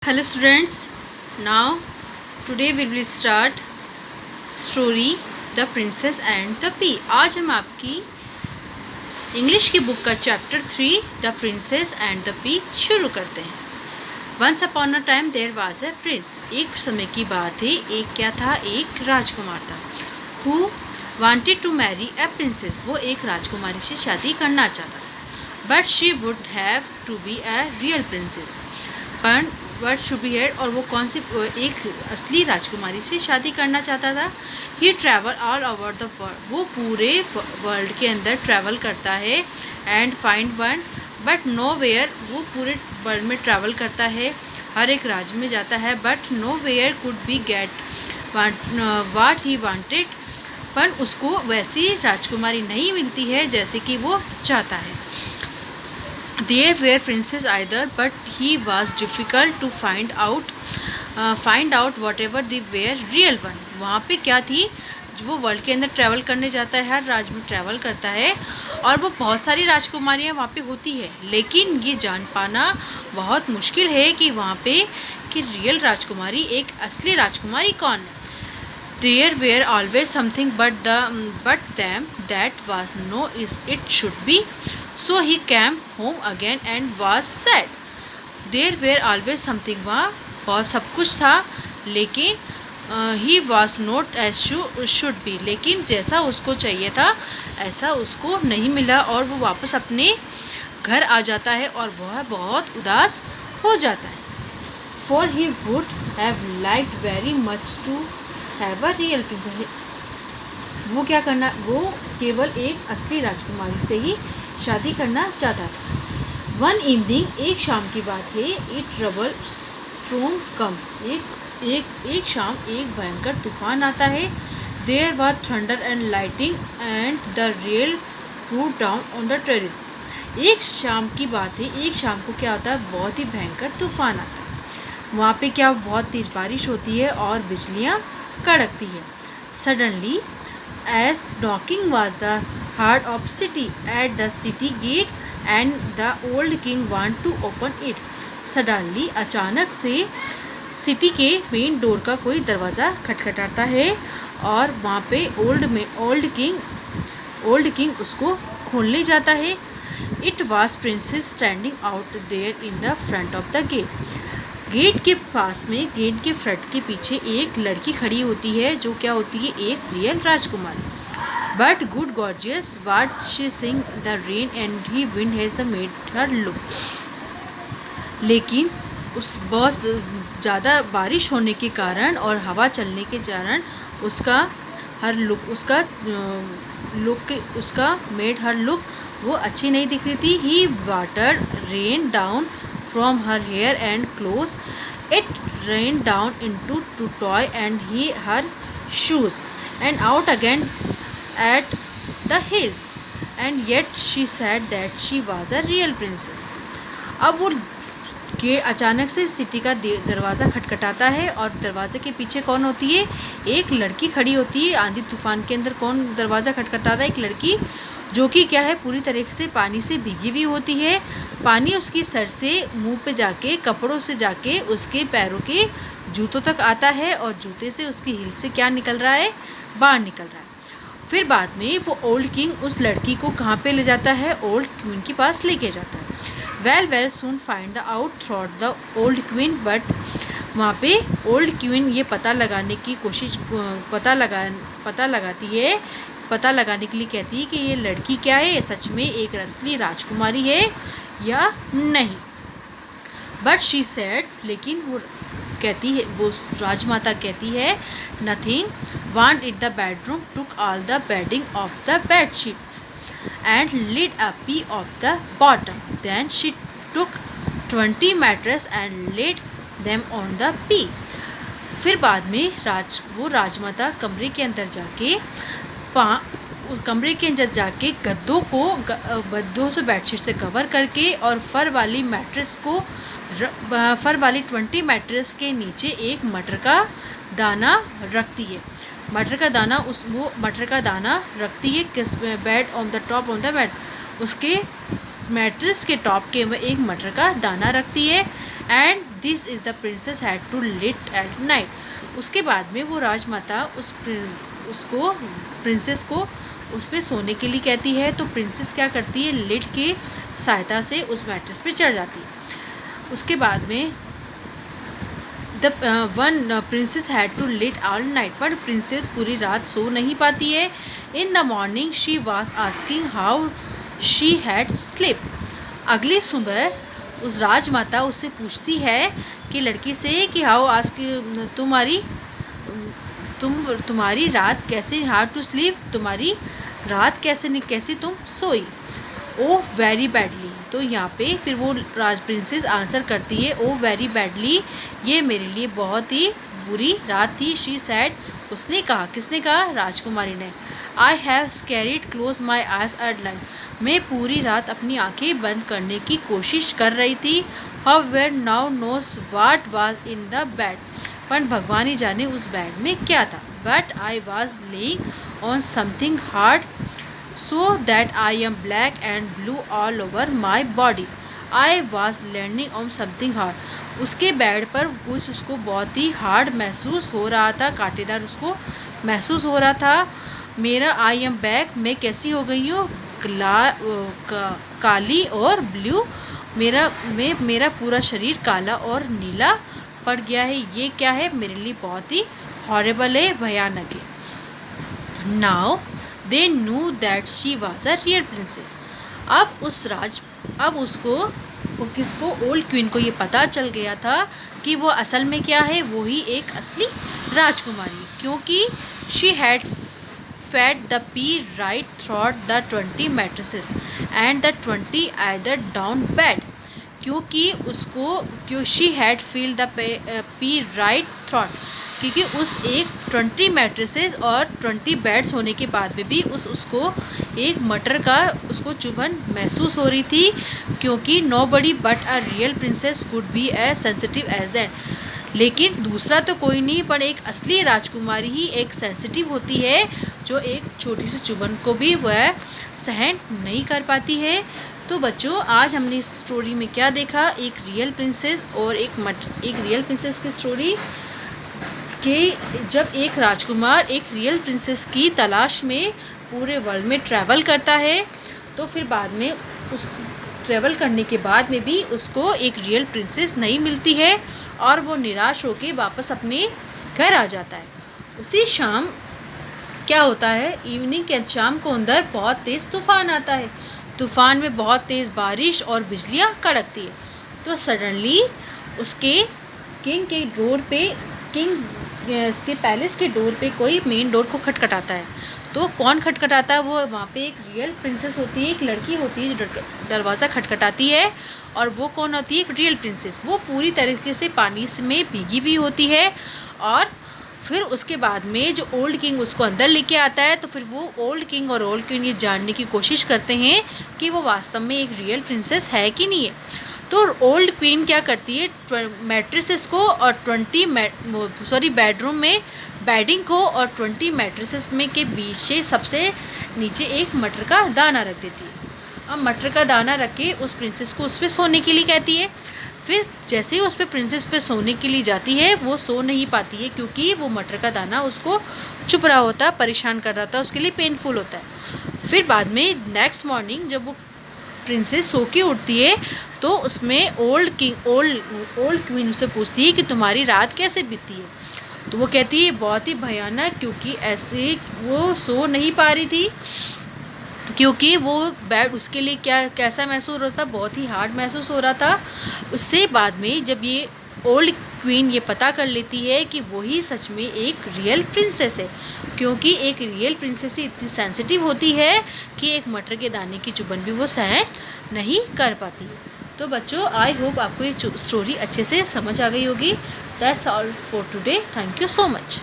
Hello students, now today we will start story The Princess and the Pea। आज हम आपकी English की book का chapter 3 the princess and the pea शुरू करते हैं। Once upon a time there was a prince. एक समय की बात है, एक क्या था, एक राजकुमार था। Who wanted to marry a princess. वो एक राजकुमारी से शादी करना चाहता था। But she would have to be a real princess. पर वर्ड शुड बी हेड, और वो कौन सी एक असली राजकुमारी से शादी करना चाहता था। He travel all over the world. वो पूरे वर्ल्ड के अंदर ट्रैवल करता है and find one but nowhere. वो पूरे वर्ल्ड में ट्रैवल करता है, हर एक राज्य में जाता है, but nowhere could be get what he wanted. पर उसको वैसी राजकुमारी नहीं मिलती है जैसे कि वो चाहता है। There were princes either, but he was difficult to find out whatever they were real one। वहाँ पे क्या थी, वो वर्ल्ड के अंदर ट्रैवल करने जाता है, हर राज्य में ट्रैवल करता है, और वो बहुत सारी राजकुमारियाँ वहाँ पे होती है, लेकिन ये जान पाना बहुत मुश्किल है कि वहाँ पे कि रियल राजकुमारी, एक असली राजकुमारी कौन है। There were always something but them that was no is it should be. So he came home again and was sad. There were always something, वहाँ बहुत सब कुछ था, लेकिन he was not as should be। लेकिन जैसा उसको चाहिए था ऐसा उसको नहीं मिला, और वो वापस अपने घर आ जाता है और वह बहुत उदास हो जाता है। For he would have liked very much to have a real princess. वो क्या करना, वो केवल एक असली राजकुमारी से ही शादी करना चाहता था। वन इवनिंग, एक शाम की बात है, ए ट्रबल स्ट्रॉम कम। एक शाम एक भयंकर तूफान आता है। There were thunder and lightning and the rail flew down on the terrace. एक शाम की बात है, एक शाम को क्या होता है, बहुत ही भयंकर तूफान आता है। वहाँ पे क्या बहुत तेज़ बारिश होती है और बिजलियाँ कड़कती है। Suddenly as knocking was the heart of city at the city gate and the old king want to open it. Suddenly अचानक से सिटी के मेन डोर का कोई दरवाज़ा खटखटाता है, और वहाँ पे ओल्ड किंग उसको खोलने जाता है। It was princess standing out there in the front of the gate. Gate के पास में, गेट के फ्रंट के पीछे एक लड़की खड़ी होती है, जो क्या होती है, एक रियल राजकुमारी। But good gorgeous what she sing the rain and he wind has made her look. लेकिन उस बहुत ज़्यादा बारिश होने के कारण और हवा चलने के कारण उसका हर लुक, उसका मेड हर लुक वो अच्छी नहीं दिख रही थी। He water rain down from her hair and clothes. It rained down into to toy and her shoes and out again at the hills, and yet she said that she was a real princess। अब वो के अचानक से city का दरवाज़ा खटखटाता है, और दरवाजे के पीछे कौन होती है, एक लड़की खड़ी होती है। आंधी तूफान के अंदर कौन दरवाज़ा खटखटाता है, एक लड़की, जो कि क्या है, पूरी तरीके से पानी से भीगी हुई होती है। पानी उसकी सर से मुंह पे जाके, कपड़ों से जाके उसके पैरों के जूतों तक आता है, और जूते से उसकी हील से क्या निकल रहा है, बाहर निकल रहा है। फिर बाद में वो ओल्ड किंग उस लड़की को कहाँ पे ले जाता है, ओल्ड क्वीन के पास लेके जाता है। Well soon find the out throat the old queen. But वहाँ पे ओल्ड क्वीन ये पता लगाने की कोशिश पता लगाने के लिए कहती है कि ये लड़की क्या है, सच में एक असली राजकुमारी है या नहीं। बट शी सेड, लेकिन वो कहती है, वो राजमाता कहती है, nothing want in the bedroom, took all the bedding of the bed sheets and lit a pea of the bottom. Then she took 20 mattress and laid them on the pea। फिर बाद में वो राजमाता कमरे के अंदर जाके गद्दों से बेडशीट से कवर करके, और फर वाली 20 मैट्रेस के नीचे एक मटर का दाना रखती है। मटर का दाना रखती है किस bed on the top on the bed, उसके मैट्रेस के टॉप के एक मटर का दाना रखती है। And this is the princess had to lit at night. उसके बाद में वो राजमाता उसको प्रिंसेस को उस पर सोने के लिए कहती है। तो प्रिंसेस क्या करती है, लिट के सहायता से उस मैट्रेस पे चढ़ जाती है। उसके बाद में the one princess had to lit all night, but princess पूरी रात सो नहीं पाती है। In the morning she was asking how she had slip. अगली सुबह उस राजमाता उससे पूछती है कि लड़की से कि हाउ आस्क तुम्हारी रात कैसे, हाउ टू स्लीप, तुम्हारी रात कैसे तुम सोई। Oh very badly. तो यहाँ पे फिर वो प्रिंसेस आंसर करती है, ओह वेरी बैडली, ये मेरे लिए बहुत ही बुरी रात थी। शी सैड, उसने कहा, किसने कहा, राजकुमारी ने। I have scared close my eyes at night, मैं पूरी रात अपनी आंखें बंद करने की कोशिश कर रही थी। How were now knows what was in the bed, पर भगवान ही जाने उस बेड में क्या था। But I was laying on something hard so that I am black and blue all over my body. I was landing on something hard. उसके bed पर कुछ उसको बहुत ही हार्ड महसूस हो रहा था, कांटेदार उसको महसूस हो रहा था। मेरा आई एम बैक, मैं कैसी हो गई हूँ, काली और ब्लू, मेरा पूरा शरीर काला और नीला पड़ गया है। ये क्या है, मेरे लिए बहुत ही हॉरेबल है, भयानक है। Now they knew that she was a real princess. अब किसको, ओल्ड क्वीन को ये पता चल गया था कि वो असल में क्या है, वो ही एक असली राजकुमारी, क्योंकि she had felt the pea right through the 20 mattresses and the 20 eider down bed, क्योंकि she had feel the pea right through, क्योंकि उस एक 20 मैट्रेसेस और 20 बेड्स होने के बाद में भी उसको एक मटर का उसको चुभन महसूस हो रही थी, क्योंकि nobody but a real princess could be as sensitive as that. लेकिन दूसरा तो कोई नहीं, पर एक असली राजकुमारी ही एक सेंसिटिव होती है, जो एक छोटी सी चुभन को भी वह सहन नहीं कर पाती है। तो बच्चों, आज हमने इस स्टोरी में क्या देखा, एक रियल प्रिंसेस और एक रियल प्रिंसेस की स्टोरी कि जब एक राजकुमार एक रियल प्रिंसेस की तलाश में पूरे वर्ल्ड में ट्रैवल करता है, तो फिर बाद में उस ट्रैवल करने के बाद में भी उसको एक रियल प्रिंसेस नहीं मिलती है और वो निराश होकर वापस अपने घर आ जाता है। उसी शाम क्या होता है, इवनिंग के शाम को अंदर बहुत तेज़ तूफ़ान आता है। तूफ़ान में बहुत तेज़ बारिश और बिजलियाँ कड़कती है। तो सडनली उसके इसके पैलेस के डोर पे कोई मेन डोर को खटखटाता है। तो कौन खटखटाता है, वो वहाँ पे एक रियल प्रिंसेस होती है, एक लड़की होती है जो दरवाज़ा खटखटाती है। और वो कौन होती है, एक रियल प्रिंसेस। वो पूरी तरीके से पानी में भीगी हुई होती है। और फिर उसके बाद में जो ओल्ड किंग उसको अंदर लेके आता है, तो फिर वो ओल्ड किंग और ओल्ड क्वीन ये जानने की कोशिश करते हैं कि वो वास्तव में एक रियल प्रिंसेस है कि नहीं है। तो ओल्ड क्वीन क्या करती है, मैट्रेसेस को और बेडरूम में बेडिंग को और 20 मैट्रेसेस में के बीच से सबसे नीचे एक मटर का दाना रख देती है। अब मटर का दाना रख के उस प्रिंसेस को उस पर सोने के लिए कहती है। फिर जैसे ही उस पर प्रिंसेस पे सोने के लिए जाती है, वो सो नहीं पाती है, क्योंकि वो मटर का दाना उसको चुभ रहा होता है, परेशान कर रहा होता है, उसके लिए पेनफुल होता है। फिर बाद में नेक्स्ट मॉर्निंग जब वो प्रिंसेस सो के उठती है, तो उसमें ओल्ड क्वीन उससे पूछती है कि तुम्हारी रात कैसे बीती है। तो वो कहती है बहुत ही भयानक, क्योंकि ऐसे वो सो नहीं पा रही थी, क्योंकि वो बेड उसके लिए कैसा महसूस हो रहा था, बहुत ही हार्ड महसूस हो रहा था। उससे बाद में जब ये ओल्ड क्वीन ये पता कर लेती है कि वही सच में एक रियल प्रिंसेस है, क्योंकि एक रियल प्रिंसेस ही इतनी सेंसिटिव होती है कि एक मटर के दाने की चुभन भी वो सहन नहीं कर पाती है। तो बच्चों, आई होप आपको ये स्टोरी अच्छे से समझ आ गई होगी। That's all for today. Thank you so much.